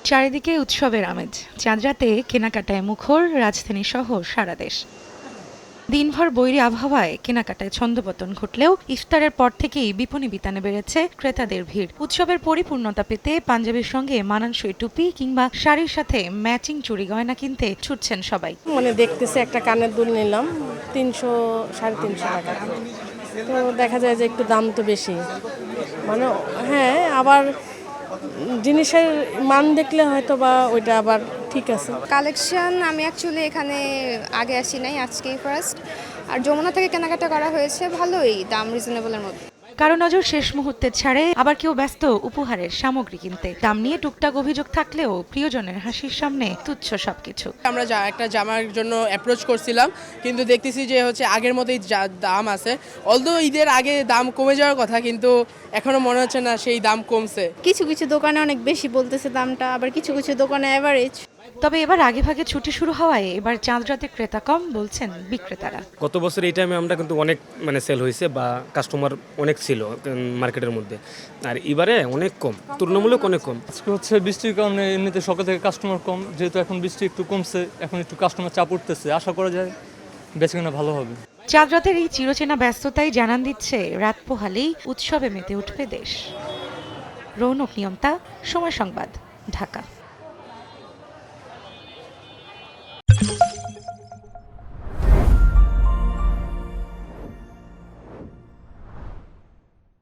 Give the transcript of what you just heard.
চারিদিকে উৎসবের আমেজ। চাঁদ রাতে কেনাকাটায় মুখর রাজধানী সহ সারা দেশ। দিনভর বৈরী আবহাওয়ায় কেনাকাটায় ছন্দপতন ঘটলেও ইফতারের পর থেকেই বিপণী বিতানে বেড়েছে ক্রেতাদের ভিড়। উৎসবের পরিপূর্ণতা পেতে পাঞ্জাবির সঙ্গে মানানসই টুপি কিংবা শাড়ির সাথে ম্যাচিং চুড়ি গয়না কিনতে ছুটছেন সবাই। দেখতেছি একটা কানের দুল নিলাম 300-350 টাকা। তো দেখা যায় যে একটু দাম তো বেশি, হ্যাঁ, আবার জিনিসের মান দেখলে হয়তো বা ওইটা আবার ঠিক আছে। কালেকশন আমি অ্যাকচুয়ালি এখানে আগে আসি নাই, আজকেই ফার্স্ট। আর যমুনা থেকে কেনাকাটা করা হয়েছে, ভালোই দাম রিজনেবলের মধ্যে। কারো নজর শেষ মুহূর্তের ছাড়ে, আবার কেউ ব্যস্ত উপহারের সামগ্রী কিনতে। দাম নিয়ে টুকটাক অভিযোগ থাকলেও প্রিয়জনের হাসির সামনে তুচ্ছ সবকিছু। আমরা একটা জামার জন্য অ্যাপ্রোচ করছিলাম, কিন্তু দেখতেছি যে আগের মতোই দাম আছে। অলদো ঈদের আগে দাম কমে যাওয়ার কথা, কিন্তু এখনো মনে হচ্ছে না সেই দাম কমছে। কিছু কিছু দোকানে অনেক বেশি বলতেছে দামটা, আবার কিছু কিছু দোকানে এভারেজ। তবে এবার আগে ভাগে ছুটি শুরু হওয়ায় এবার চাঁদ রাতে ক্রেতা কম বলছেন বিক্রেতারা। গত বছর এই টাইমে আমরা কিন্তু অনেক সেল হয়েছে বা কাস্টমার অনেক ছিল মার্কেটের মধ্যে, আর এবারে অনেক কম, তুলনামূলক অনেক কম। আজকে বৃষ্টির কারণে এমনিতে সকাল থেকে কাস্টমার কম, যেহেতু এখন বৃষ্টি একটু কমছে, এখন একটু কাস্টমার চাপ উঠতেছে, আশা করা যায় বেচাকেনা ভালো হবে। চাঁদ রাতের এই চিরচেনা ব্যস্ততাই জানান দিচ্ছে রাত পোহালেই উৎসবে মেতে উঠবে দেশ। রৌনক নিয়ন্তা, সময় সংবাদ, ঢাকা।